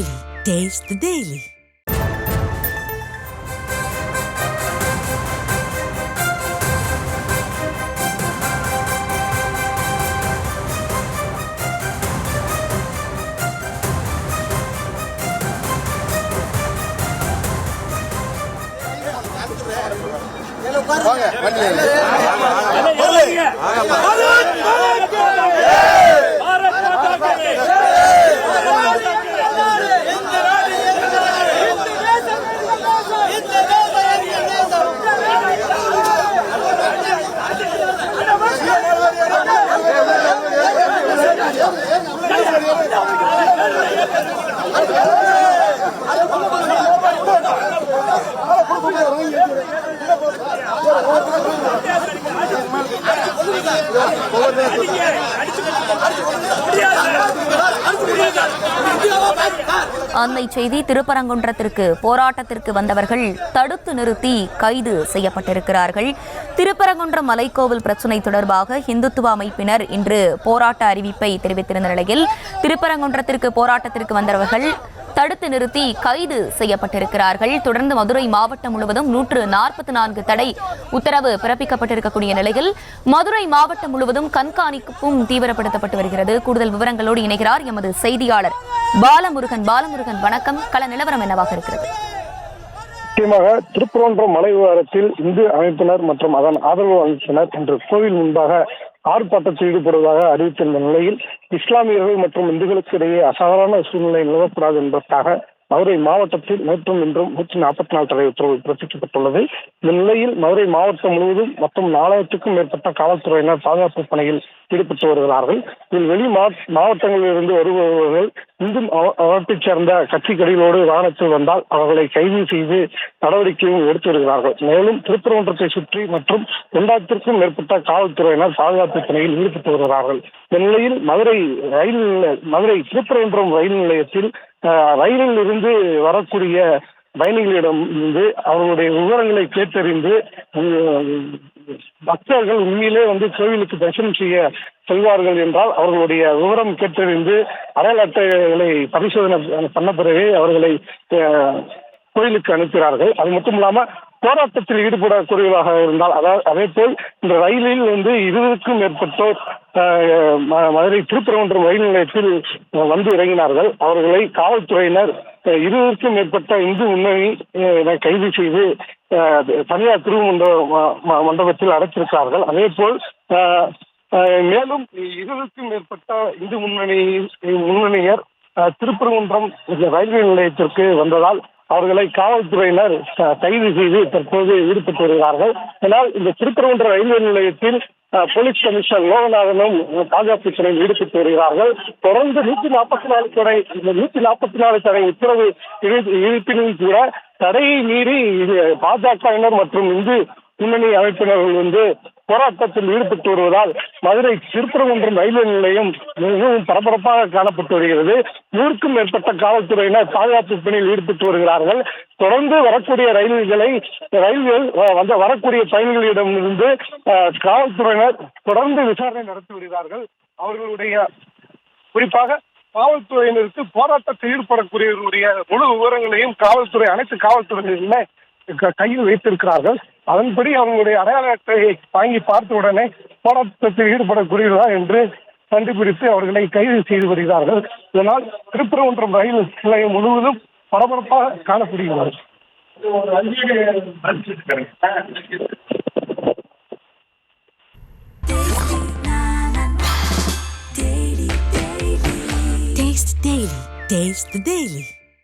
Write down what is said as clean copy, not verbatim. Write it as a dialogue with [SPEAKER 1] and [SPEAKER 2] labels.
[SPEAKER 1] Daily. Taste the Daily.
[SPEAKER 2] அண்மை செய்தி. திருப்பரங்குன்றத்திற்கு போராட்டத்திற்கு வந்தவர்கள் தடுத்து நிறுத்தி கைது செய்யப்பட்டிருக்கிறார்கள். திருப்பரங்குன்றம் மலைக்கோவில் பிரச்சினை தொடர்பாக இந்துத்துவ அமைப்பினர் இன்று போராட்ட அறிவிப்பை தெரிவித்திருந்த நிலையில் திருப்பரங்குன்றத்திற்கு போராட்டத்திற்கு வந்தவர்கள் தடுத்து நிறுத்தி கைது செய்யப்பட்டிருக்கிறார்கள். தொடர்ந்து மதுரை மாவட்டம் முழுவதும் 144 தடை உத்தரவு பிறப்பிக்கப்பட்டிருக்கக்கூடிய நிலையில் மதுரை மாவட்டம் முழுவதும் கண்காணிப்பும் தீவிரப்படுத்தப்பட்டு வருகிறது. கூடுதல் விவரங்களோடு இணைகிறார் எமது செய்தியாளர் பாலமுருகன். வணக்கம். கள நிலவரம் என்னவாக இருக்கிறது?
[SPEAKER 3] முக்கியமாக திருப்பரங்குன்றம் மலை விவகாரத்தில் இந்து அமைப்பினர் மற்றும் அதன் ஆதரவு அமைப்பினர் இன்று கோவில் முன்பாக ஆர்ப்பாட்டத்தில் ஈடுபடுவதாக அறிவித்திருந்த நிலையில் இஸ்லாமியர்கள் மற்றும் இந்துக்களுக்கு இடையே அசாதாரண சூழ்நிலை நிலவக்கூடாது என்பதற்காக மதுரை மாவட்டத்தில் நேற்றும் இன்றும் 144 தடை உத்தரவு பிறப்பிக்கப்பட்டுள்ளது. இந்த நிலையில் மதுரை மாவட்டம் முழுவதும் மொத்தம் 4000க்கும் மேற்பட்ட காவல்துறையினர் பாதுகாப்பு பணியில் ஈடுபட்டு வருகிறார்கள். இதில் வெளி மாவட்டங்களில் இருந்து வருபவர்கள் இந்து அமைப்பைச் சேர்ந்த கட்சிகளிலோடு வாகனத்தில் வந்தால் அவர்களை கைது செய்து நடவடிக்கையும் எடுத்து வருகிறார்கள். மேலும் திருப்பரங்குன்றத்தை சுற்றி மற்றும் 2000க்கும் மேற்பட்ட காவல்துறையினர் பாதுகாப்பு பணியில் ஈடுபட்டு வருகிறார்கள். இந்த நிலையில் மதுரை திருப்பரங்குன்றம் ரயில் நிலையத்தில் ரயிலில் இருந்து வரக்கூடிய பயணிகளிடம் இருந்து அவர்களுடைய விவரங்களை கேட்டறிந்து பக்தர்கள் உண்மையிலே கோவிலுக்கு தரிசனம் செய்ய செல்வார்கள் என்றால் அவர்களுடைய விவரம் கேட்டறிந்து அடையாள அட்டைகளை பரிசோதனை பண்ண பிறகு அவர்களை கோயிலுக்கு அனுப்புகிறார்கள். அது மட்டும் இல்லாம போராட்டத்தில் ஈடுபடக்கூடியதாக இருந்தால் அதே போல் இந்த ரயிலில் 20க்கும் மேற்பட்டோர் மதுரை திருப்பரங்குன்றம் ரயில் நிலையத்தில் வந்து இறங்கினார்கள். அவர்களை காவல்துறையினர் 20க்கும் மேற்பட்ட இந்து முன்னணி கைது செய்து தனியார் மண்டபத்தில் அடைத்திருக்கிறார்கள். அதே போல் மேலும் 20க்கும் மேற்பட்ட இந்து முன்னணியர் திருப்பரங்குன்றம் ரயில்வே நிலையத்திற்கு வந்ததால் அவர்களை காவல்துறையினர் கைது செய்து தற்போது ஈடுபட்டு வருகிறார்கள். ஆனால் இந்த திருப்பரங்குன்ற ரயில்வே நிலையத்தில் போலீஸ் கமிஷனர் லோகநாதனும் பாதுகாப்பு பணியில் ஈடுபட்டு வருகிறார்கள். தொடர்ந்து 144 தடை உத்தரவு இருப்பினும் கூட தடையை மீறி பாஜகவினர் மற்றும் இந்து முன்னணி அமைப்பினர்கள் போராட்டத்தில் ஈடுபட்டு வருவதால் மதுரை திருப்பரங்குன்றம் ரயில்வே நிலையம் மிகவும் பரபரப்பாக காணப்பட்டு வருகிறது. 100க்கும் மேற்பட்ட காவல்துறையினர் பாதுகாப்பு பணியில் ஈடுபட்டு வருகிறார்கள். தொடர்ந்து வரக்கூடிய ரயில்கள் வரக்கூடிய பயணிகளிடமிருந்து காவல்துறையினர் தொடர்ந்து விசாரணை நடத்தி வருகிறார்கள். அவர்களுடைய குறிப்பாக காவல்துறையினருக்கு போராட்டத்தில் ஈடுபடக்கூடியவர்களுடைய முழு விவரங்களையும் அனைத்து காவல்துறையினருமே கையில் வைத்திருக்கிறார்கள். அதன்படி அவங்களுடைய அடையாள அட்டையை வாங்கி பார்த்த உடனே போராட்டத்தில் ஈடுபடக்கூடியதா என்று கண்டுபிடித்து அவர்களை கைது செய்து வருகிறார்கள். இதனால் திருப்பரங்குன்றம் ரயில் நிலையம் முழுவதும் பரபரப்பாக காணப்படுகிறது.
[SPEAKER 1] Taste the Daily.